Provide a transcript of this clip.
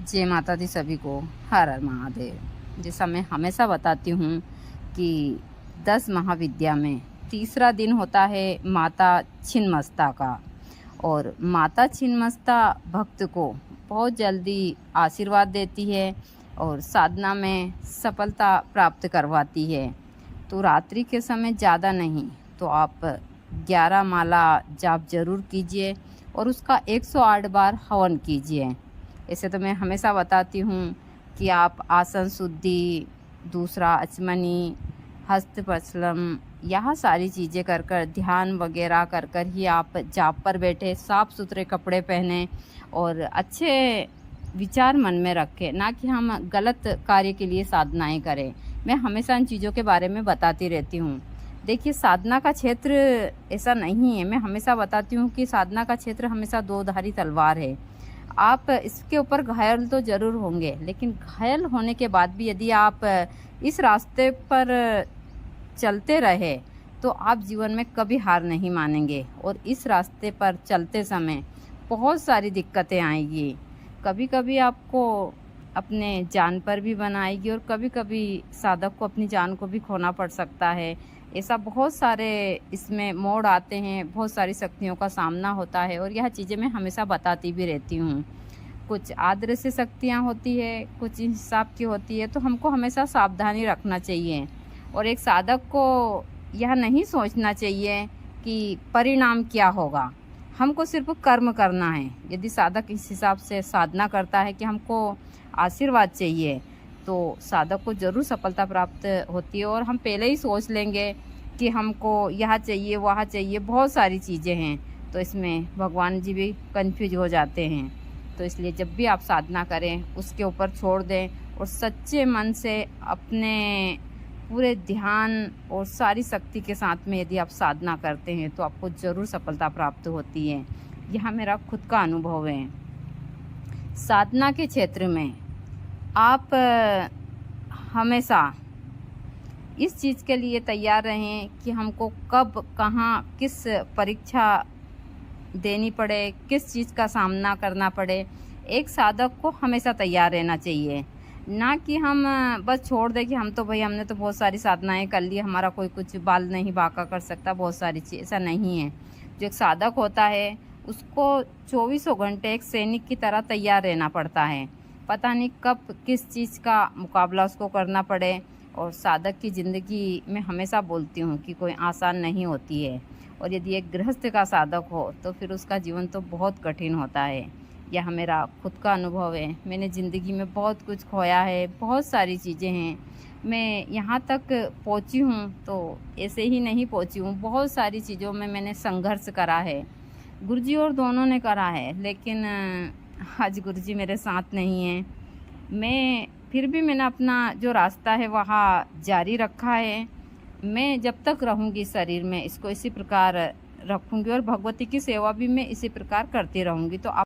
जय माता दी सभी को। हर हर महादेव। जैसा मैं हमेशा बताती हूँ कि 10 महाविद्या में तीसरा दिन होता है माता छिन्नमस्ता का। और माता छिन्नमस्ता भक्त को बहुत जल्दी आशीर्वाद देती है और साधना में सफलता प्राप्त करवाती है। तो रात्रि के समय ज़्यादा नहीं तो आप 11 माला जाप जरूर कीजिए और उसका 108 बार हवन कीजिए। ऐसे तो मैं हमेशा बताती हूँ कि आप आसन शुद्धि, दूसरा अचमनी, हस्त प्रचलम, यह सारी चीज़ें कर कर ध्यान वगैरह कर कर ही आप जाप पर बैठे, साफ़ सुथरे कपड़े पहने और अच्छे विचार मन में रखें, ना कि हम गलत कार्य के लिए साधनाएं करें। मैं हमेशा इन चीज़ों के बारे में बताती रहती हूँ। देखिए, साधना का क्षेत्र ऐसा नहीं है। मैं हमेशा बताती हूँ कि साधना का क्षेत्र हमेशा दो धारी तलवार है। आप इसके ऊपर घायल तो ज़रूर होंगे, लेकिन घायल होने के बाद भी यदि आप इस रास्ते पर चलते रहे तो आप जीवन में कभी हार नहीं मानेंगे। और इस रास्ते पर चलते समय बहुत सारी दिक्कतें आएगी। कभी कभी आपको अपने जान पर भी बनाएगी और कभी कभी साधक को अपनी जान को भी खोना पड़ सकता है। ऐसा बहुत सारे इसमें मोड़ आते हैं, बहुत सारी शक्तियों का सामना होता है और यह चीज़ें मैं हमेशा बताती भी रहती हूँ। कुछ आदृश्य शक्तियाँ होती है, कुछ इस हिसाब की होती है, तो हमको हमेशा सावधानी रखना चाहिए। और एक साधक को यह नहीं सोचना चाहिए कि परिणाम क्या होगा, हमको सिर्फ कर्म करना है। यदि साधक इस हिसाब से साधना करता है कि हमको आशीर्वाद चाहिए, तो साधक को ज़रूर सफलता प्राप्त होती है। और हम पहले ही सोच लेंगे कि हमको यह चाहिए वह चाहिए, बहुत सारी चीज़ें हैं, तो इसमें भगवान जी भी कंफ्यूज हो जाते हैं। तो इसलिए जब भी आप साधना करें उसके ऊपर छोड़ दें और सच्चे मन से अपने पूरे ध्यान और सारी शक्ति के साथ में यदि आप साधना करते हैं तो आपको ज़रूर सफलता प्राप्त होती है। यह मेरा खुद का अनुभव है। साधना के क्षेत्र में आप हमेशा इस चीज़ के लिए तैयार रहें कि हमको कब कहाँ किस परीक्षा देनी पड़े, किस चीज़ का सामना करना पड़े। एक साधक को हमेशा तैयार रहना चाहिए, ना कि हम बस छोड़ दें कि हम तो भाई हमने तो बहुत सारी साधनाएं कर ली, हमारा कोई कुछ बाल नहीं बांका कर सकता, बहुत सारी चीज़। ऐसा नहीं है। जो एक साधक होता है उसको 24 घंटे एक सैनिक की तरह तैयार रहना पड़ता है। पता नहीं कब किस चीज़ का मुकाबला उसको करना पड़े। और साधक की ज़िंदगी मैं हमेशा बोलती हूँ कि कोई आसान नहीं होती है। और यदि एक गृहस्थ का साधक हो तो फिर उसका जीवन तो बहुत कठिन होता है। यह मेरा खुद का अनुभव है। मैंने ज़िंदगी में बहुत कुछ खोया है, बहुत सारी चीज़ें हैं। मैं यहाँ तक पहुँची हूँ तो ऐसे ही नहीं पहुँची हूँ, बहुत सारी चीज़ों में मैंने संघर्ष करा है। गुरुजी और दोनों ने करा है, लेकिन आज गुरुजी मेरे साथ नहीं हैं। मैं फिर भी मैंने अपना जो रास्ता है वहाँ जारी रखा है। मैं जब तक रहूँगी शरीर में इसको इसी प्रकार रखूँगी और भगवती की सेवा भी मैं इसी प्रकार करती रहूँगी। तो आप